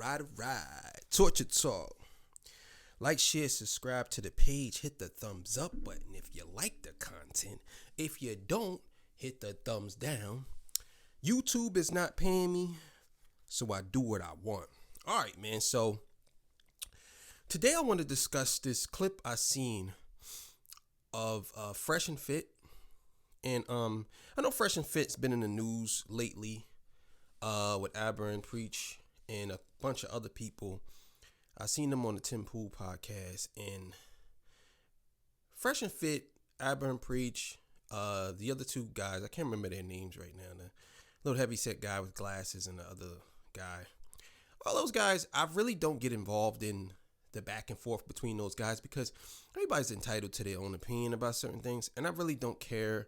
Right. Torture Talk. Like, share, subscribe to the page. Hit the thumbs up button if you like the content. If you don't, hit the thumbs down. YouTube is not paying me, so I do what I want. All right, man. So today I want to discuss this clip I seen of Fresh and Fit. And I know Fresh and Fit's been in the news lately with Aber and Preach and a bunch of other people. I seen them on the Tim Pool podcast, and Fresh and Fit, Aber and Preach, the other two guys, I can't remember their names right now. The little heavyset guy with glasses and the other guy. All those guys, I really don't get involved in the back and forth between those guys because everybody's entitled to their own opinion about certain things, and I really don't care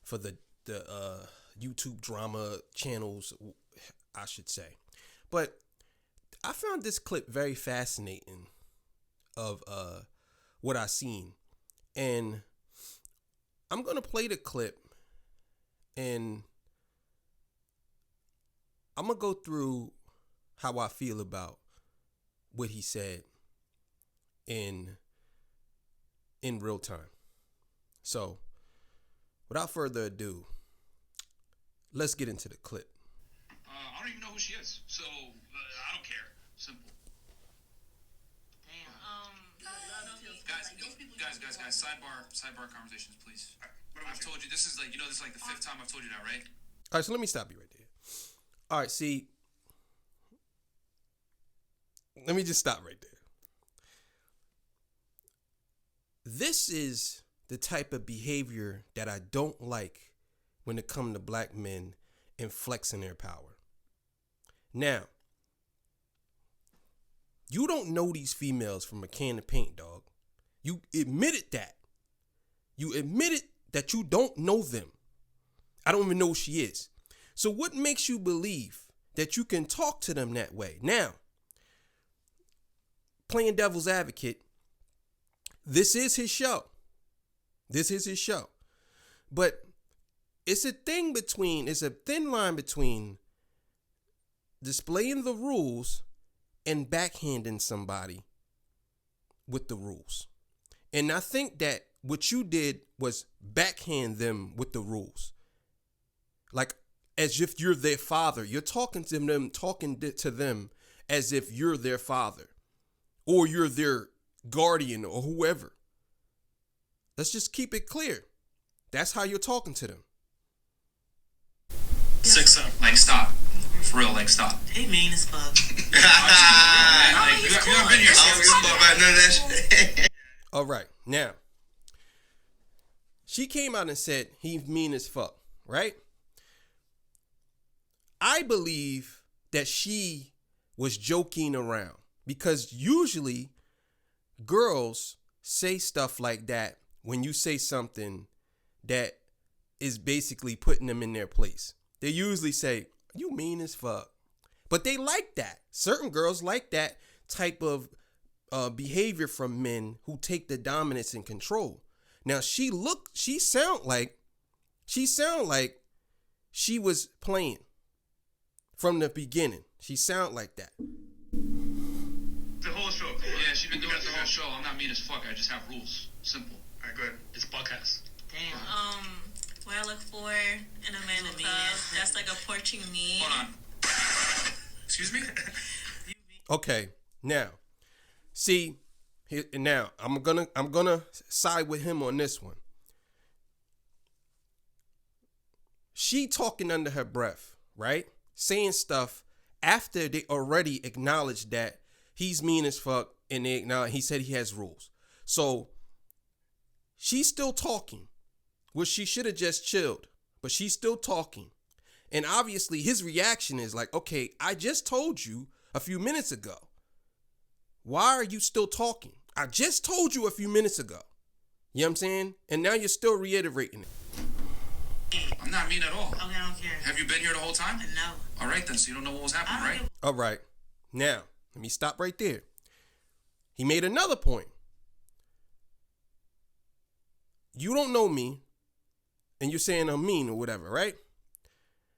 for the YouTube drama channels, I should say. But I found this clip very fascinating of what I seen, and I'm gonna play the clip, and I'm gonna go through how I feel about what he said in real time. So, without further ado, let's get into the clip. I don't even know who she is, so I don't care. Simple. Damn. Guys, sidebar conversations, please. I've told you, this is like the fifth time I've told you that, right? All right, so let me stop you right there. All right, see, let me just stop right there. This is the type of behavior that I don't like when it comes to black men and flexing their power. Now, you don't know these females from a can of paint, dog. You admitted that. You admitted that you don't know them. I don't even know who she is. So what makes you believe that you can talk to them that way? Now, playing devil's advocate, this is his show. This is his show. But it's a thin line between displaying the rules and backhanding somebody with the rules. And I think that what you did was backhand them with the rules. Like, as if you're their father. You're talking to them as if you're their father or you're their guardian or whoever. Let's just keep it clear. That's how you're talking to them. 6 up. Like, stop. For real, like, stop. He mean as fuck. You haven't been here since. All right. Now, she came out and said he's mean as fuck, right? I believe that she was joking around because usually girls say stuff like that when you say something that is basically putting them in their place. They usually say, you mean as fuck. But they like that. Certain girls like that type of behavior from men who take the dominance and control. Now she sound like she was playing from the beginning. She sound like that. The whole show. Yeah, she's been doing it the whole show. I'm not mean as fuck. I just have rules. Simple. All right, go ahead. It's a podcast. Damn. What I look for in a man in love, that's like approaching me. Hold on. Excuse me? Okay, now, see, now I'm gonna side with him on this one. She talking under her breath, right? Saying stuff after they already acknowledged that he's mean as fuck and he said he has rules. So she's still talking. Well, she should have just chilled, but she's still talking. And obviously his reaction is like, okay, I just told you a few minutes ago. Why are you still talking? I just told you a few minutes ago. You know what I'm saying? And now you're still reiterating it. I'm not mean at all. Okay, I don't care. Have you been here the whole time? No. All right, then, so you don't know what was happening, right? All right. Now, let me stop right there. He made another point. You don't know me, and you're saying I'm mean or whatever, right?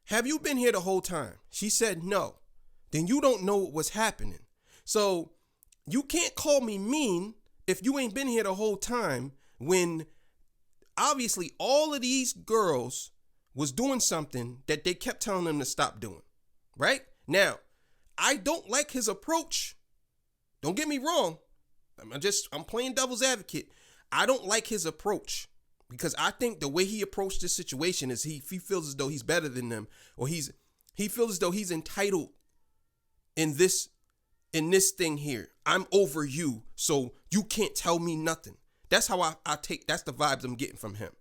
Have you been here the whole time? She said no. then you don't know what's happening. So you can't call me mean if you ain't been here the whole time, when obviously all of these girls was doing something that they kept telling them to stop doing. Right? Now, I don't like his approach. Don't get me wrong. I'm playing devil's advocate. I don't like his approach, because I think the way he approached this situation is he feels as though he's better than them, or he feels as though he's entitled in this thing here. I'm over you, so you can't tell me nothing. That's how that's the vibes I'm getting from him.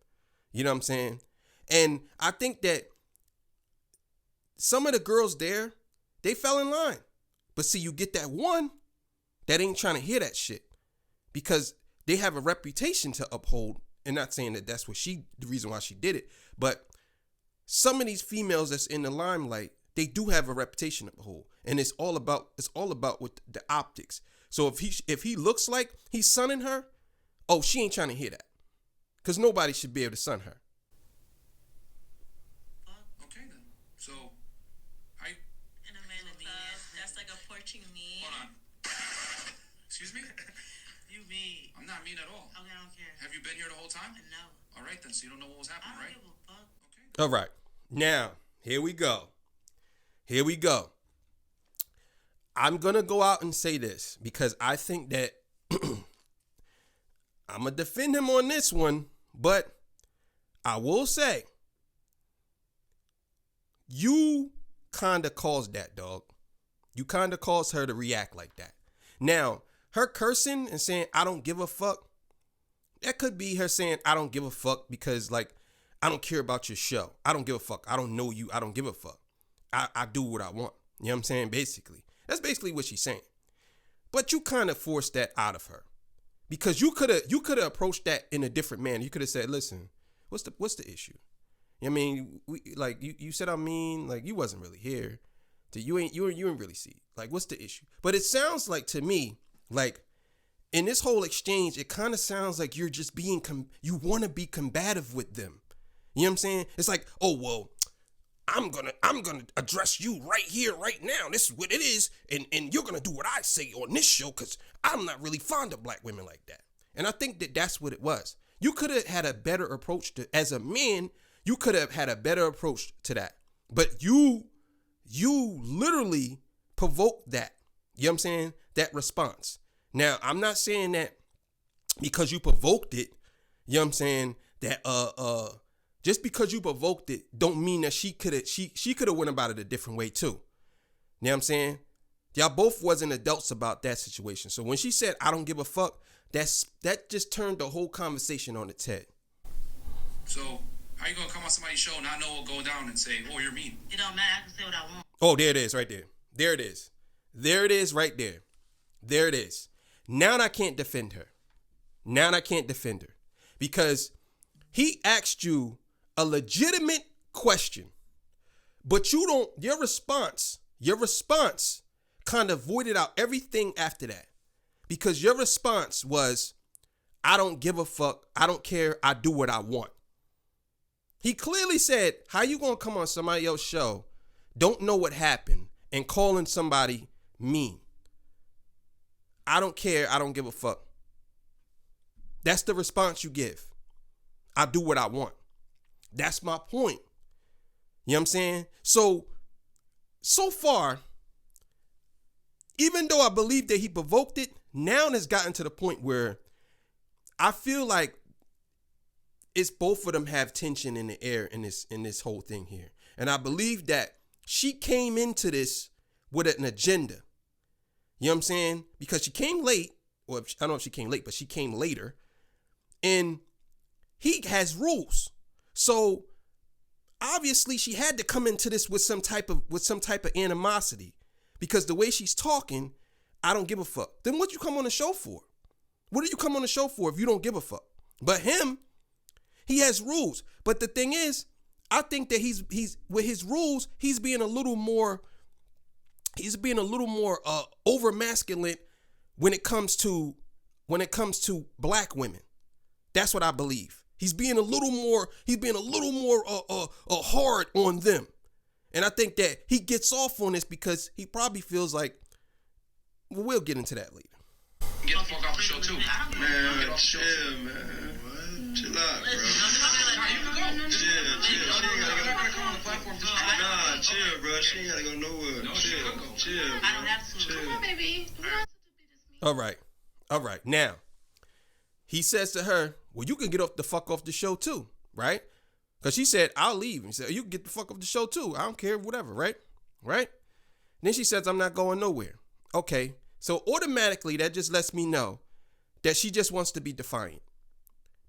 You know what I'm saying? And I think that some of the girls there, they fell in line. But see, you get that one that ain't trying to hear that shit, because they have a reputation to uphold. And not saying that that's the reason why she did it, but some of these females that's in the limelight, they do have a reputation to uphold, and it's all about with the optics. So if he looks like he's sunning her, oh, she ain't trying to hear that, because nobody should be able to sun her. Okay then. So In a man club, that's like approaching me. hold on. Excuse me? You mean? I'm not mean at all. Okay, I don't care. Have you been here the whole time? No. All right then. So you don't know what was happening, I right? don't give a fuck. Okay. All right. Now, here we go. I'm going to go out and say this, because I think that I'm going to defend him on this one, but I will say, you kind of caused that, dog. You kind of caused her to react like that. Now, her cursing and saying, I don't give a fuck, that could be her saying, I don't give a fuck because, like, I don't care about your show. I don't give a fuck. I don't know you. I don't give a fuck. I do what I want. You know what I'm saying? Basically. That's basically what she's saying. But you kind of forced that out of her, because you could have approached that in a different manner. You could have said, listen, what's the issue? I mean, you said I'm mean, like you wasn't really here. You ain't really see. Like, what's the issue? But it sounds like to me, like in this whole exchange, it kind of sounds like you're just you want to be combative with them. You know what I'm saying? It's like, oh well, I'm gonna address you right here, right now. This is what it is, and you're gonna do what I say on this show, because I'm not really fond of black women like that. And I think that that's what it was. You could have had a better approach to, as a man, you could have had a better approach to that. But you literally provoked that. You know what I'm saying? That response. Now, I'm not saying that because you provoked it, you know what I'm saying, that just because you provoked it don't mean that she could have went about it a different way too. You know what I'm saying? Y'all both wasn't adults about that situation. So when she said, I don't give a fuck, that just turned the whole conversation on its head. So how you gonna come on somebody's show, not know what go down, and say, oh, you're mean? It don't matter. I can say what I want. Oh, there it is right there. There it is. There it is right there. There it is. Now I can't defend her. Because he asked you a legitimate question, but your response kind of voided out everything after that, because your response was, I don't give a fuck. I don't care. I do what I want. He clearly said, how you going to come on somebody else's show, don't know what happened, and calling somebody mean? I don't care. I don't give a fuck. That's the response you give. I do what I want. That's my point. You know what I'm saying? So far, even though I believe that he provoked it, now it's gotten to the point where I feel like it's both of them have tension in the air in this whole thing here. And I believe that she came into this with an agenda. You know what I'm saying? Because she came late, or I don't know if she came late, but she came later. And he has rules. So obviously she had to come into this with some type of animosity, because the way she's talking, I don't give a fuck. Then what you come on the show for? What do you come on the show for if you don't give a fuck? But him, he has rules. But the thing is, I think that he's with his rules, he's being a little more over masculine when it comes to black women. That's what I believe. He's being a little more hard on them. And I think that he gets off on this because he probably feels like, well, we'll get into that later. Get the fuck off the show too. Man, chill, man. What? Chill out, bro. Nah, you can go. Chill. She ain't gotta come on the platform. Just Nah, chill, bro. She ain't gotta go nowhere. No, she could go. Chill. I don't have to. Chill. Come on, baby. You want to be this mean? All right. Now, he says to her, well, you can get the fuck off the show too, right? Because she said, I'll leave. He said, you can get the fuck off the show too. I don't care, whatever, right? Right? Then she says, I'm not going nowhere. Okay. So automatically that just lets me know that she just wants to be defiant.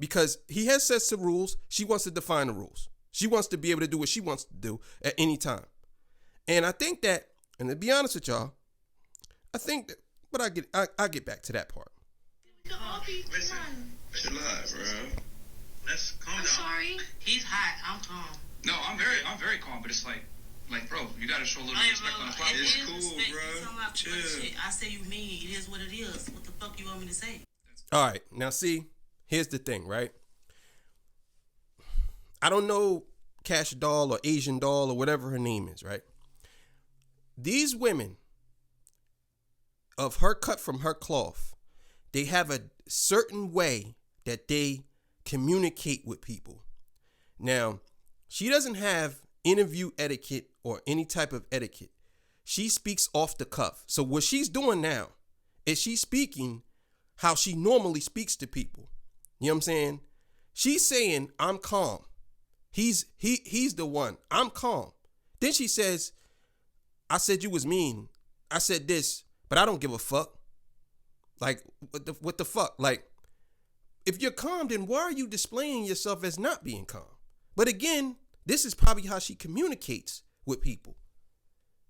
Because he has set some rules. She wants to define the rules. She wants to be able to do what she wants to do at any time. And I think that, and to be honest with y'all, I think that, but I'll get back to that part. Listen. Chill out, bro. Let's calm down. I'm sorry. He's hot. I'm calm. No, I'm very calm, but it's like, bro, you gotta show a little respect on the platform. It's cool, bro. Chill. I say you mean it is what it is. What the fuck you want me to say? All right. Now, see, here's the thing, right? I don't know AsianDoll or AsianDoll or whatever her name is, right? These women of her cut from her cloth, they have a certain way that they communicate with people. Now, she doesn't have interview etiquette or any type of etiquette. She speaks off the cuff. So what she's doing now is she's speaking how she normally speaks to people. You know what I'm saying? She's saying, I'm calm. He's the one. I'm calm. Then she says, I said you was mean. I said this, but I don't give a fuck. Like, what the fuck? Like, if you're calm, then why are you displaying yourself as not being calm? But again, this is probably how she communicates with people.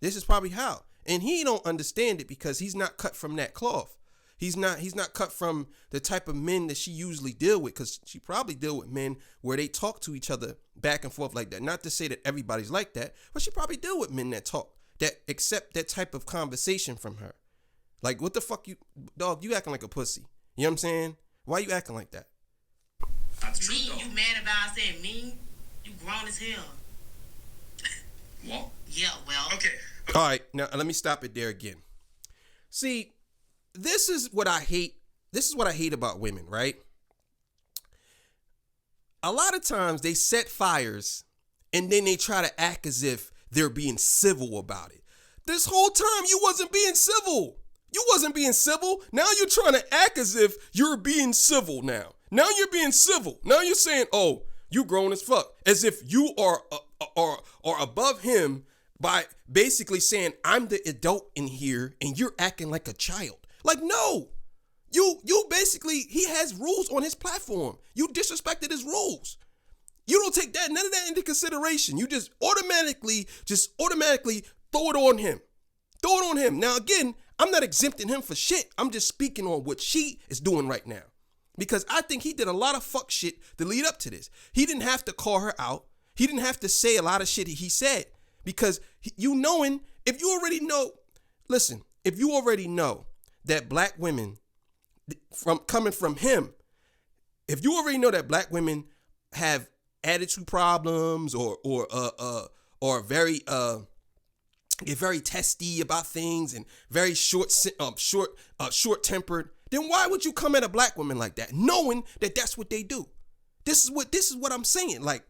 This is probably how. And he don't understand it because he's not cut from that cloth. He's not cut from the type of men that she usually deal with, because she probably deal with men where they talk to each other back and forth like that. Not to say that everybody's like that, but she probably deal with men that talk, that accept that type of conversation from her. Like, what the fuck you, dog, you acting like a pussy. You know what I'm saying? Why you acting like that? That's true, Me, though. you mad about I said me? You grown as hell. Well, Yeah, well. okay. All right, now let me stop it there again. See, this is what I hate. This is what I hate about women, right? A lot of times they set fires and then they try to act as if they're being civil about it. This whole time you wasn't being civil. You wasn't being civil. Now you're trying to act as if you're being civil now. Now you're being civil. Now you're saying, oh, you grown as fuck. As if you are above him by basically saying, I'm the adult in here and you're acting like a child. Like, no. You basically, he has rules on his platform. You disrespected his rules. You don't take none of that into consideration. You just automatically throw it on him. Throw it on him. Now, again, I'm not exempting him for shit. I'm just speaking on what she is doing right now. Because I think he did a lot of fuck shit to lead up to this. He didn't have to call her out. He didn't have to say a lot of shit he said. Because if you already know that black women, coming from him, if you already know that black women have attitude problems or very get very testy about things and very short tempered, then why would you come at a black woman like that, knowing that that's what they do? This is what I'm saying. Like,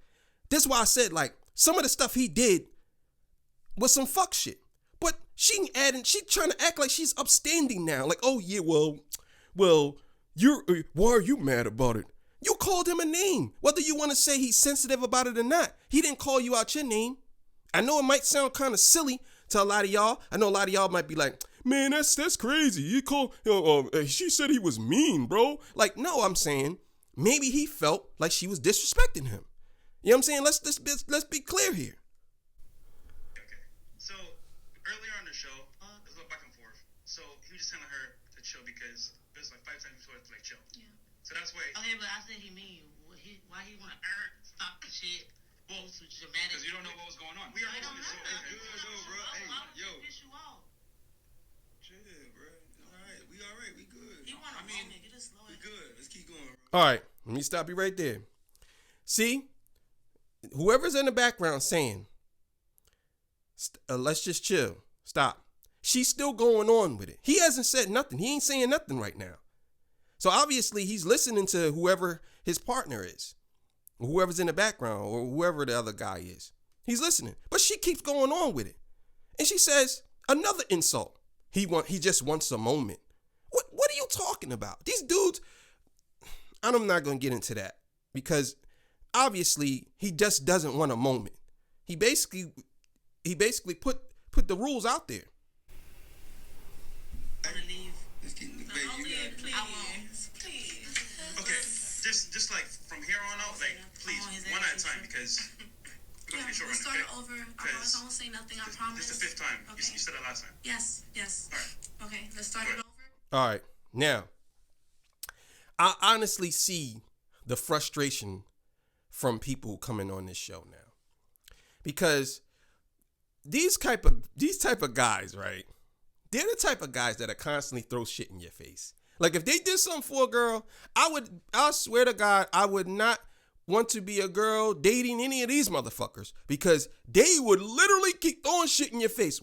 this is why I said, like, some of the stuff he did was some fuck shit. But she trying to act like she's upstanding now. Like, oh yeah, well, why are you mad about it? You called him a name. Whether you want to say he's sensitive about it or not, he didn't call you out your name. I know it might sound kind of silly to a lot of y'all. I know a lot of y'all might be like, man, that's crazy. She said he was mean, bro. Like, no, I'm saying maybe he felt like she was disrespecting him. You know what I'm saying? Let's be clear here. Okay. So, earlier on the show, there's a little back and forth. So, he was just telling her to chill because there's like 5 times before to like chill. Yeah. So that's why. Okay, but I said he mean. Why he want to stop the shit? Well, So dramatic. because you don't know what was going on. We are I don't on the know. show. It's good though, bro. Hey, Why would yo. it piss you off? Chill, bro. All right. We good. He want to get it slow. We good. Let's keep going, bro. All right, let me stop you right there. See, whoever's in the background saying Let's just chill. Stop. She's still going on with it. He hasn't said nothing. He ain't saying nothing right now. So obviously he's listening to whoever his partner is, or whoever's in the background, or whoever the other guy is. He's listening. But she keeps going on with it. And she says another insult. He just wants a moment. What are you talking about? These dudes, I'm not going to get into that because obviously he just doesn't want a moment. He basically put the rules out there. I'm gonna leave. Let's get in the debate. You got it. Please. I won't. Please. Okay, just like from here on out, like please, one at a time because we're Yeah, gonna be short we'll on start this. it over. I promise I won't say nothing. I promise. This is the fifth time. Okay. You said it last time. Yes. All right. Okay, let's start it over. All right. Now, I honestly see the frustration from people coming on this show now. Because these type of guys, right? They're the type of guys that are constantly throw shit in your face. Like if they did something for a girl, I swear to God, I would not want to be a girl dating any of these motherfuckers because they would literally keep throwing shit in your face.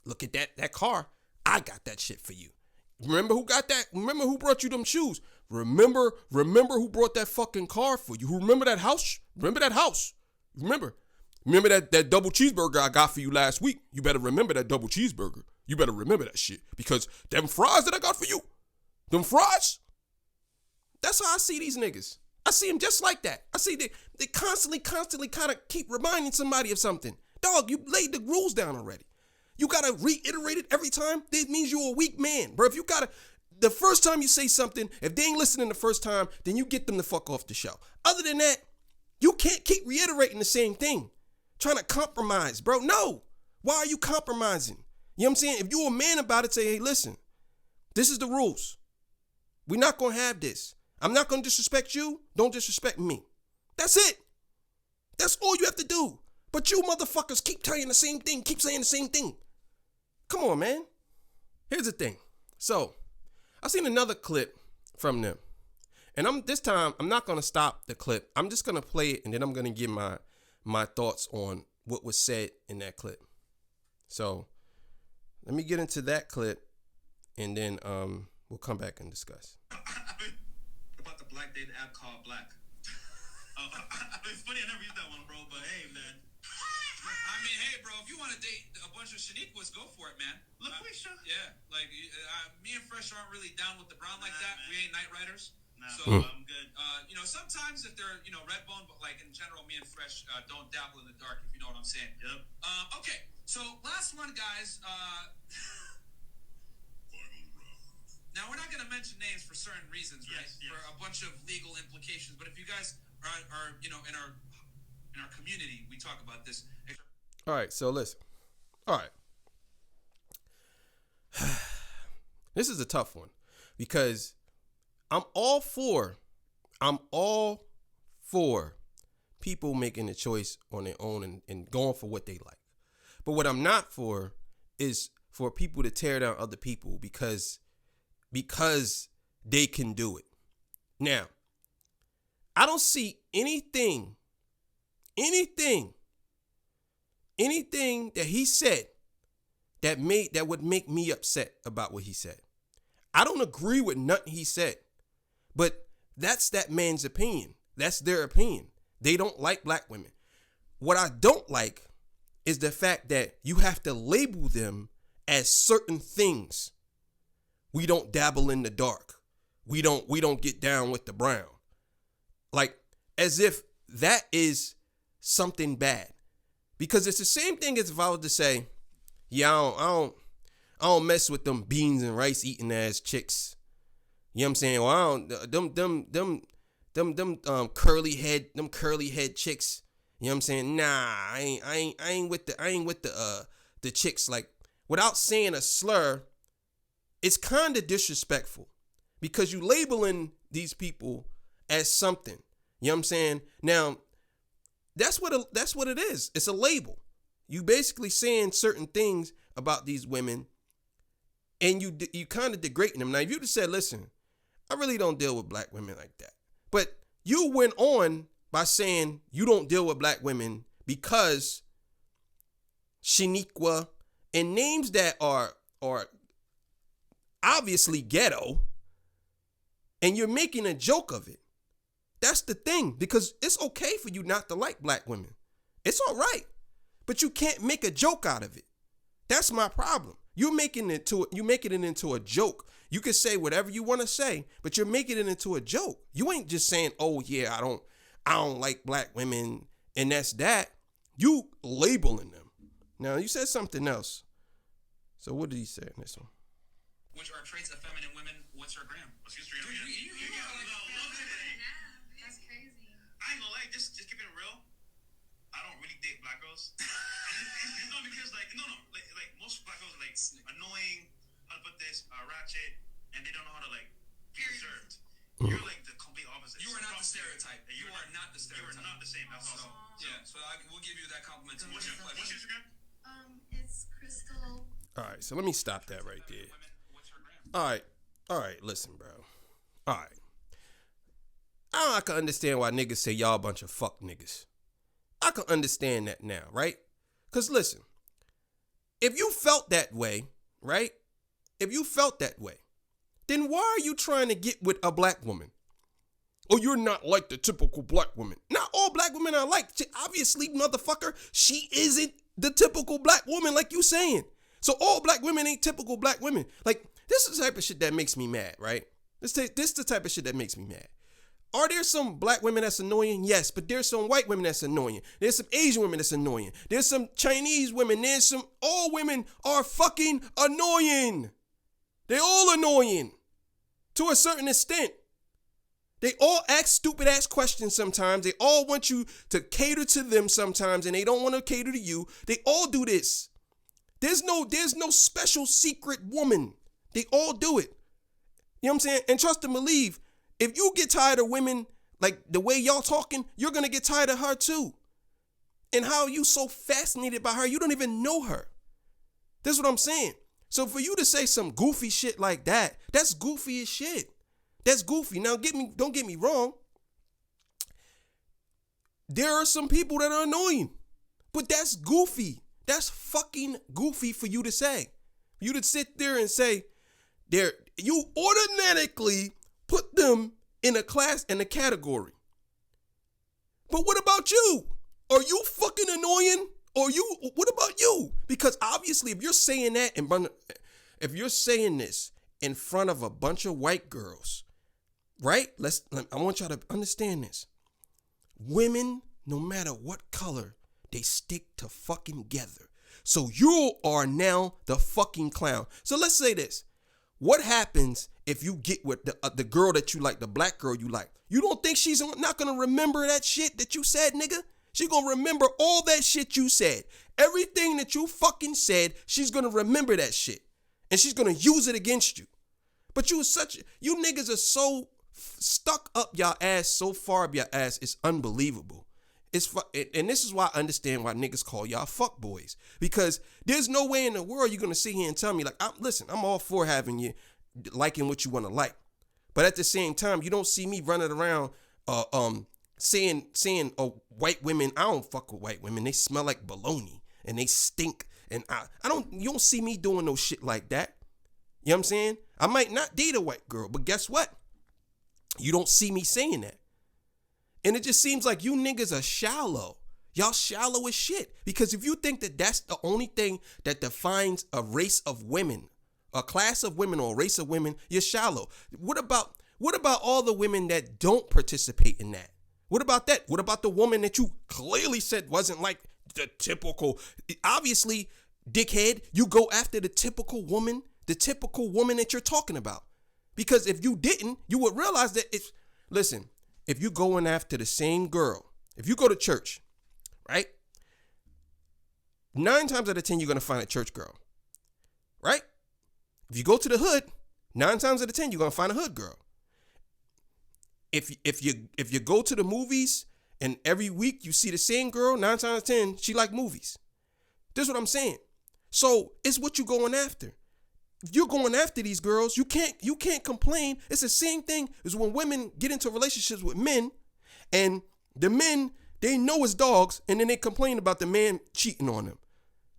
Look at that car. I got that shit for you. Remember who got that? Remember who brought you them shoes? Remember who brought that fucking car for you? Who remember that house? Remember that house? Remember that double cheeseburger I got for you last week? You better remember that double cheeseburger. You better remember that shit because them fries that I got for you, them fries, that's how I see these niggas. I see them just like that. I see they constantly kind of keep reminding somebody of something. Dog, you laid the rules down already. You gotta reiterate it every time. That means you're a weak man, bro. If you gotta, the first time you say something, if they ain't listening the first time, then you get them the fuck off the show. Other than that, you can't keep reiterating the same thing. Trying to compromise, bro. No. Why are you compromising? You know what I'm saying? If you're a man about it, say, hey, listen, this is the rules. We're not gonna have this. I'm not gonna disrespect you. Don't disrespect me. That's it. That's all you have to do. But you motherfuckers keep telling the same thing, keep saying the same thing. Come on, man. Here's the thing. So, I seen another clip from them. And this time, I'm not going to stop the clip. I'm just going to play it, and then I'm going to give my thoughts on what was said in that clip. So, let me get into that clip, and then we'll come back and discuss. About the black dating app called Black. It's funny, I never used that one, bro, but hey, man. I mean, hey, bro, if you want to date a bunch of Shaniquas, go for it, man. LaQuisha? Yeah, like, me and Fresh aren't really down with the brown like that. Man. We ain't night riders. Nah, So, I'm good. Sometimes if they're, Redbone, but like in general, me and Fresh don't dabble in the dark, if you know what I'm saying. Yep. Okay, so last one, guys. Now, we're not going to mention names for certain reasons, right? Yes. For a bunch of legal implications. But if you guys are in our community, we talk about this. All right, so listen. All right. This is a tough one because I'm all for people making a choice on their own and going for what they like. But what I'm not for is for people to tear down other people because they can do it. Now, I don't see anything that he said that would make me upset about what he said. I don't agree with nothing he said, but that's that man's opinion. That's their opinion. They don't like black women. What I don't like is the fact that you have to label them as certain things. We don't dabble in the dark. We don't get down with the brown. Like as if that is something bad. Because it's the same thing as if I was to say, yeah, I don't mess with them beans and rice eating ass chicks. You know what I'm saying? Well, I don't them curly head chicks. You know what I'm saying? Nah, I ain't with the chicks. Like without saying a slur, it's kind of disrespectful because you labeling these people as something. You know what I'm saying? Now, that's what it is. It's a label. You basically saying certain things about these women, and you kind of degrading them. Now, if you just said, "Listen, I really don't deal with black women like that," but you went on by saying you don't deal with black women because Shaniqua, and names that are obviously ghetto, and you're making a joke of it. That's the thing, because it's okay for you not to like black women. It's all right, but you can't make a joke out of it. That's my problem. You're making it into a joke. You can say whatever you want to say, but you're making it into a joke. You ain't just saying, "Oh yeah, I don't like black women," and that's that. You labeling them. Now you said something else. So what did he say in this one? Which are traits of feminine women. What's her gram? What's your Instagram? That's crazy. I ain't gonna lie, just keeping it real. I don't really date black girls. It's not because like most black girls are like annoying, how to put this, ratchet, and they don't know how to like be reserved. You're like the complete opposite. You are not the stereotype. You are not the stereotype. You are not the same. That's So, all. yeah, so we'll give you that compliment. What's your Instagram? It's Crystal. All right, so let me stop that right there. What's her gram? All right, listen, bro. All right. I can understand why niggas say y'all a bunch of fuck niggas. I can understand that now, right? Because listen, if you felt that way, right? If you felt that way, then why are you trying to get with a black woman? Oh, you're not like the typical black woman. Not all black women are like. Obviously, motherfucker, she isn't the typical black woman like you saying. So all black women ain't typical black women. Like, this is the type of shit that makes me mad, right? This is the type of shit that makes me mad. Are there some black women that's annoying? Yes, but there's some white women that's annoying. There's some Asian women that's annoying. There's some Chinese women. All women are fucking annoying. They all annoying to a certain extent. They all ask stupid ass questions sometimes. They all want you to cater to them sometimes, and they don't want to cater to you. They all do this. There's no special secret woman. They all do it. You know what I'm saying? And trust and believe, if you get tired of women like the way y'all talking, you're going to get tired of her too. And how are you so fascinated by her? You don't even know her. That's what I'm saying. So for you to say some goofy shit like that, that's goofy as shit. That's goofy. Now don't get me wrong. There are some people that are annoying, but that's goofy. That's fucking goofy for you to say. For you to sit there and say, you automatically put them in a class, in a category. But what about you? Are you fucking annoying? What about you? Because obviously if you're saying that if you're saying this in front of a bunch of white girls, right? I want y'all to understand this. Women, no matter what color, they stick to fucking together. So you are now the fucking clown. So let's say this. What happens if you get with the girl that you like, the black girl you like? You don't think she's not going to remember that shit that you said, nigga? She's going to remember all that shit you said. Everything that you fucking said, she's going to remember that shit. And she's going to use it against you. But you niggas are so stuck up your ass, so far up your ass, it's unbelievable. And this is why I understand why niggas call y'all fuck boys. Because there's no way in the world you're going to sit here and tell me, like, I'm all for having you liking what you want to like. But at the same time, you don't see me running around saying, white women, I don't fuck with white women. They smell like bologna and they stink. And you don't see me doing no shit like that. You know what I'm saying? I might not date a white girl, but guess what? You don't see me saying that. And it just seems like you niggas are shallow. Y'all shallow as shit. Because if you think that that's the only thing that defines a race of women, a class of women or a race of women, you're shallow. What about all the women that don't participate in that? What about that? What about the woman that you clearly said wasn't like the typical? Obviously, dickhead, you go after the typical woman that you're talking about. Because if you didn't, you would realize that listen, if you're going after the same girl, if you go to church, right? 9 times out of 10, you're going to find a church girl, right? If you go to the hood, 9 times out of 10, you're going to find a hood girl. If you go to the movies and every week you see the same girl, 9 times out of 10, she like movies. This is what I'm saying. So it's what you're going after. If you're going after these girls, you can't complain. It's the same thing as when women get into relationships with men and the men, they know it's dogs, and then they complain about the man cheating on them.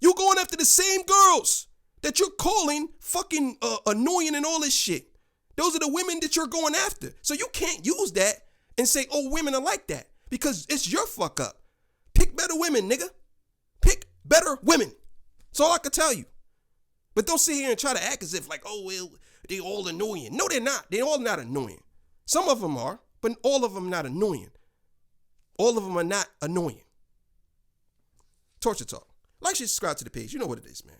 You going after the same girls that you're calling fucking annoying and all this shit. Those are the women that you're going after. So you can't use that and say, oh, women are like that. Because it's your fuck up. Pick better women, nigga. Pick better women. That's all I can tell you. But don't sit here and try to act as if like, oh, well, they all annoying. No, they're not. They're all not annoying. Some of them are, but all of them not annoying. All of them are not annoying. Torture Talk. Like, share, subscribe to the page. You know what it is, man.